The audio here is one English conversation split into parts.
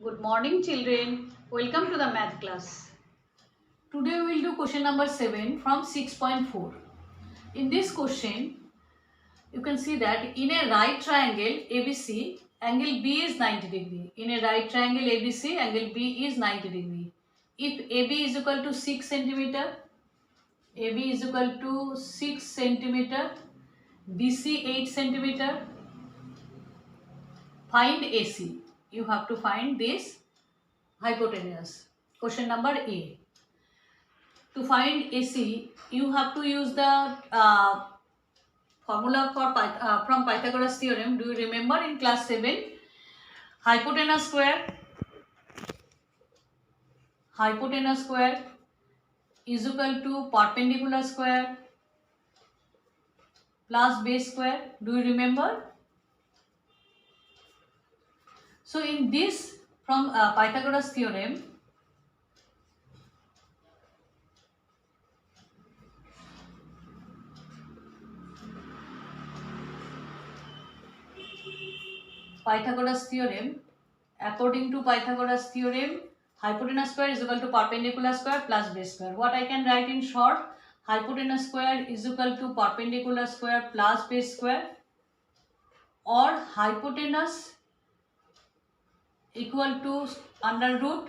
Good morning children. Welcome to the math class. Today we will do question number 7 from 6.4. In this question, you can see that in a right triangle ABC, angle B is 90 degree. In a right triangle ABC, angle B is 90 degree. If AB is equal to 6 centimeter, AB is equal to 6 centimeter, BC 8 centimeter, find AC. You have to find this hypotenuse. Question number A. To find AC, you have to use the formula for from Pythagoras theorem. Do you remember in class 7? Hypotenuse square is equal to perpendicular square plus base square. Do you remember? So in this from Pythagoras theorem, according to Pythagoras theorem, hypotenuse square is equal to perpendicular square plus base square. What I can write in short, hypotenuse square is equal to perpendicular square plus base square, or hypotenuse equal to under root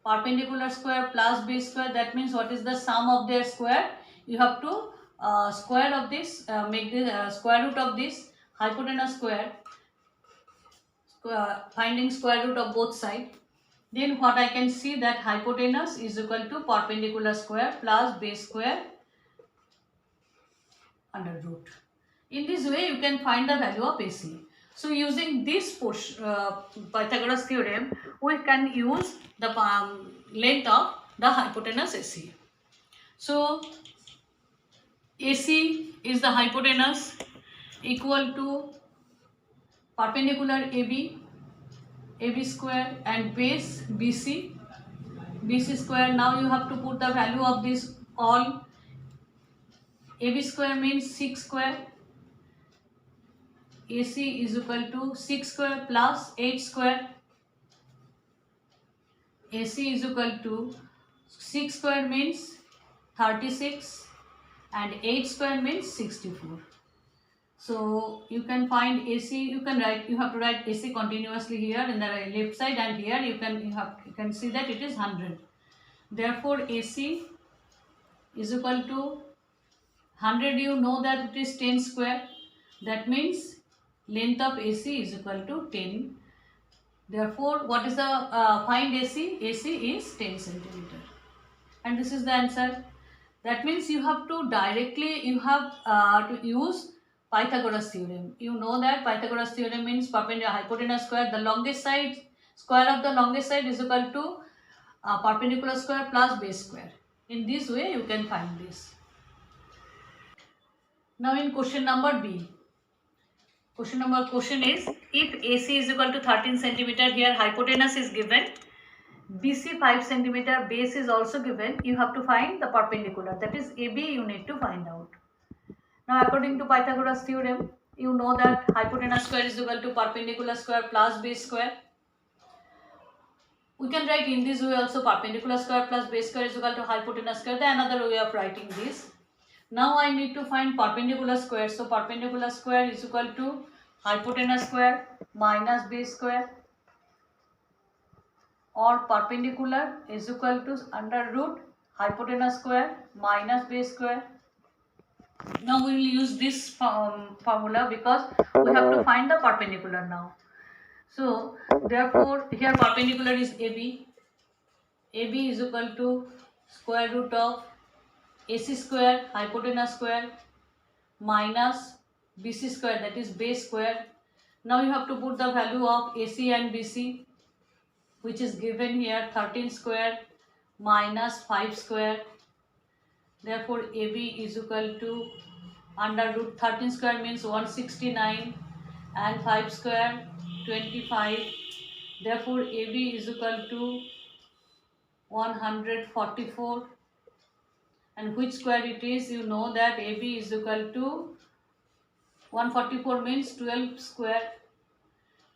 perpendicular square plus base square. That means what is the sum of their square? You have to square of this, make the square root of this hypotenuse square, finding square root of both sides. Then what I can see that hypotenuse is equal to perpendicular square plus base square under root. In this way you can find the value of AC. So using this Pythagoras theorem, we can use the length of the hypotenuse AC. So AC is the hypotenuse equal to perpendicular AB square and base BC square. Now you have to put the value of this all. AB square means 6 square, AC is equal to 6 square plus 8 square. AC is equal to 6 square means 36 and 8 square means 64. So you can find AC, you have to write AC continuously here in the left side, and here you can see that it is 100. Therefore AC is equal to 100. You know that it is 10 square. That means length of AC is equal to 10. Therefore, what is the find AC? AC is 10 centimeter. And this is the answer. That means you have to to use Pythagoras theorem. You know that Pythagoras theorem means hypotenuse square. The longest side, square of the longest side is equal to perpendicular square plus base square. In this way, you can find this. Now in question number B. Question is, if AC is equal to 13 centimeter, here hypotenuse is given, BC 5 centimeter, base is also given, you have to find the perpendicular, that is AB you need to find out. Now according to Pythagoras theorem, you know that hypotenuse square is equal to perpendicular square plus base square. We can write in this way also, perpendicular square plus base square is equal to hypotenuse square, the another way of writing this. Now I need to find perpendicular square. So perpendicular square is equal to hypotenuse square minus base square, or perpendicular is equal to under root hypotenuse square minus base square. Now we will use this formula because we have to find the perpendicular now. So therefore here perpendicular is AB. AB is equal to square root of AC square hypotenuse square minus BC square, that is base square. Now you have to put the value of AC and BC, which is given here, 13 square minus 5 square. Therefore AB is equal to under root 13 square means 169 and 5 square 25. Therefore AB is equal to 144. And which square it is? You know that AB is equal to 144 means 12 square.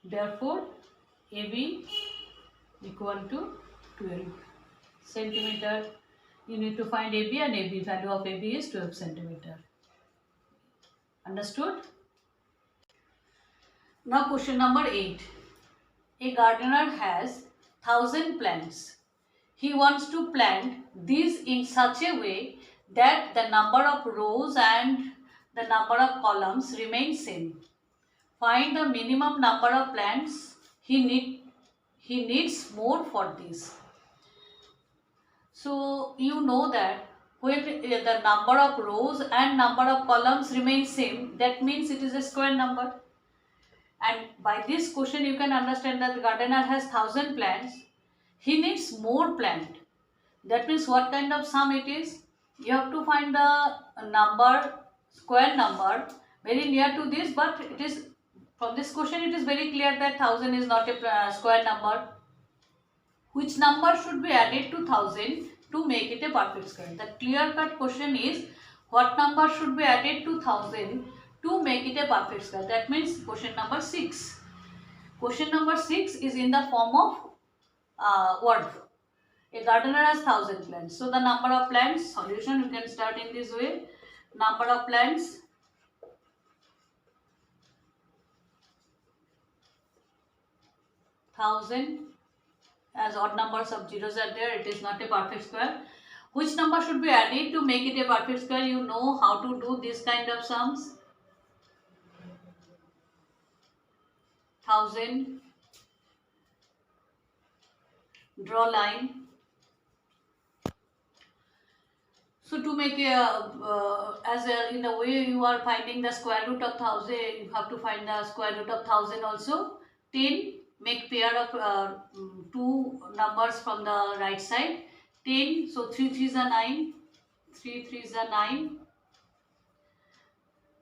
Therefore AB equal to 12 centimeter. You need to find AB, and AB value of AB is 12 centimeter. Understood? Now question number 8. A gardener has 1,000 plants. He wants to plant these in such a way that the number of rows and the number of columns remain same. Find the minimum number of plants he needs more for this. So you know that when the number of rows and number of columns remain same, that means it is a square number. And by this question you can understand that the gardener has 1,000 plants. He needs more plant. That means what kind of sum it is? You have to find the number, square number, very near to this, but it is from this question it is very clear that 1,000 is not a square number. Which number should be added to 1,000 to make it a perfect square? The clear-cut question is what number should be added to 1,000 to make it a perfect square? That means question number 6. Question number 6 is in the form of word. A gardener has 1,000 plants. So the number of plants, solution you can start in this way. Number of plants, thousand. As odd numbers of zeros are there, it is not a perfect square. Which number should be added to make it a perfect square? You know how to do this kind of sums. 1,000. Draw line. So to make in the way you are finding the square root of 1,000, you have to find the square root of 1,000 also. 10. Make pair of two numbers from the right side. 10. So 3 3s are 9. 3 3s are 9.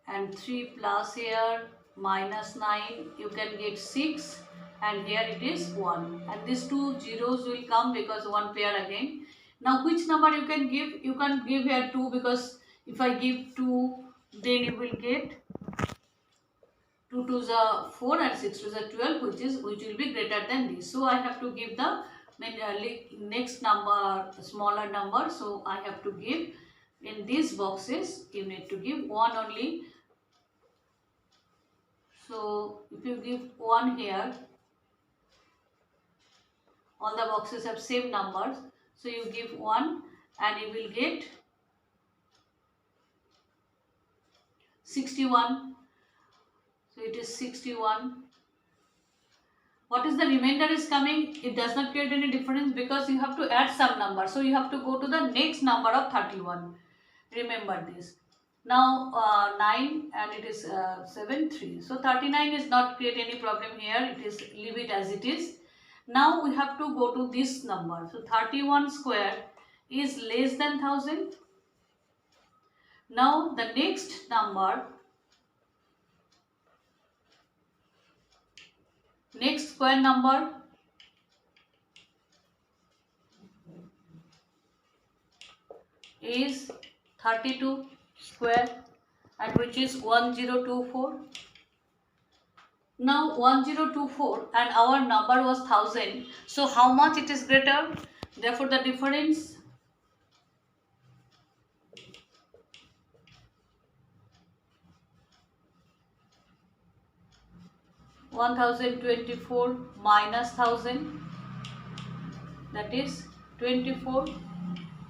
And 3 plus here minus 9. You can get 6. And here it is 1. And these two zeros will come because one pair again. Now which number you can give? You can give here 2, because if I give 2, then you will get 2 2s are 4 and 6 2s are 12, which will be greater than this. So I have to give the next number, smaller number. So I have to give in these boxes, you need to give 1 only. So if you give 1 here, all the boxes have same numbers. So you give 1 and you will get 61. So it is 61. What is the remainder is coming? It does not create any difference because you have to add some number. So you have to go to the next number of 31. Remember this. Now 9 and it is 7, 3. So 39 is not create any problem here. It is leave it as it is. Now we have to go to this number. So 31 square is less than 1,000. Now the next number, next square number is 32 square, and which is 1024. Now 1024 and our number was 1,000. So how much it is greater? Therefore the difference, (1024) minus 1,000, that is 24.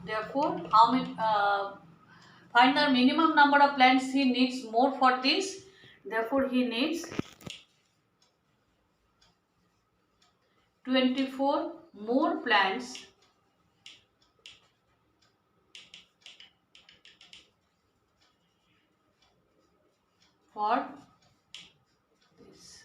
Therefore how many? Find the minimum number of plants he needs more for this. Therefore he needs 24 more plants for this.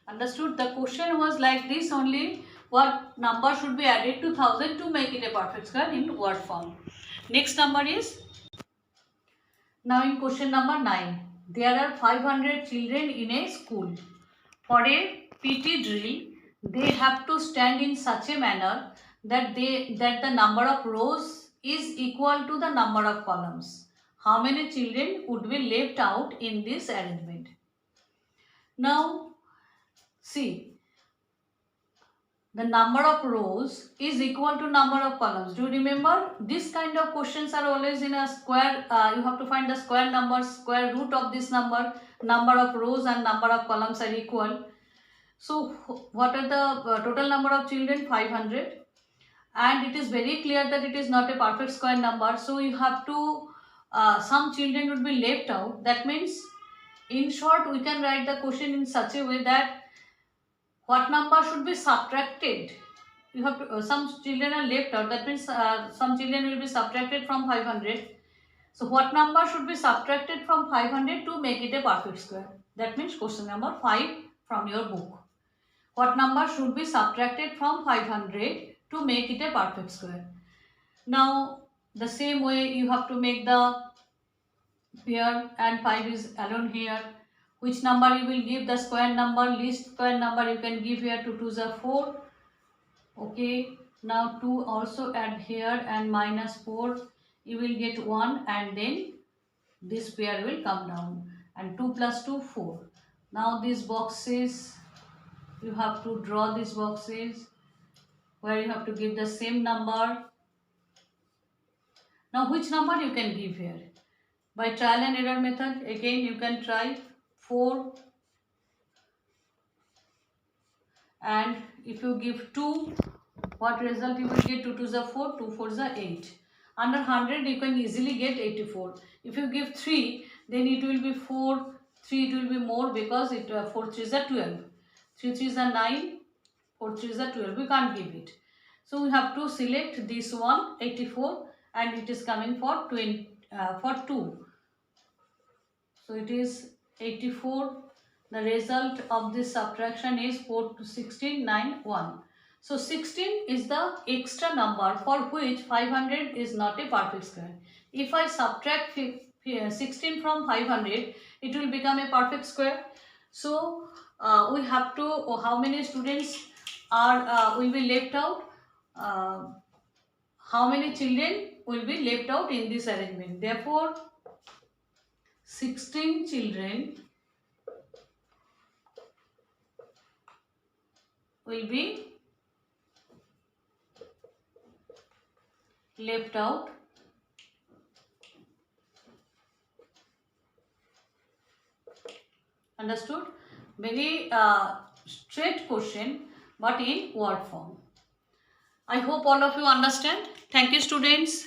Understood? The question was like this only. What number should be added to 1,000 to make it a perfect square in word form? Next number is, now in question number 9. There are 500 children in a school. For a PT drill, they have to stand in such a manner that the number of rows is equal to the number of columns. How many children would be left out in this arrangement? Now see, the number of rows is equal to number of columns. Do you remember? This kind of questions are always in a square. You have to find the square number, square root of this number. Number of rows and number of columns are equal. So what are the total number of children? 500. And it is very clear that it is not a perfect square number. So you have to, some children would be left out. That means, in short, we can write the question in such a way that what number should be subtracted. You have to, some children are left out. That means some children will be subtracted from 500. So what number should be subtracted from 500 to make it a perfect square? That means question number 5 from your book. What number should be subtracted from 500 to make it a perfect square? Now the same way you have to make the here, and 5 is alone here. Which number you will give? The square number, least square number you can give here. 2 2s are 4. Okay, now 2 also add here, and minus 4 you will get 1, and then this pair will come down, and 2 plus 2 4. Now these boxes, you have to draw these boxes where you have to give the same number. Now which number you can give here? By trial and error method, again you can try 4, and if you give 2, what result you will get? 2 2s are 4, 2 4s are 8. Under 100 you can easily get 84. If you give 3, then it will be 4, 3 it will be more, because it 4 3s are 12, 3 3s are 9, 4 3s are 12. We can't give it. So we have to select this one, 84, and it is coming for 2. So it is 84. The result of this subtraction is 4 to 16, 9, 1. So 16 is the extra number for which 500 is not a perfect square. If I subtract 16 from 500, it will become a perfect square. So we have to, how many students are will be left out? How many children will be left out in this arrangement? Therefore, 16 children will be left out. Understood? Very straight question, but in word form. I hope all of you understand. Thank you, students.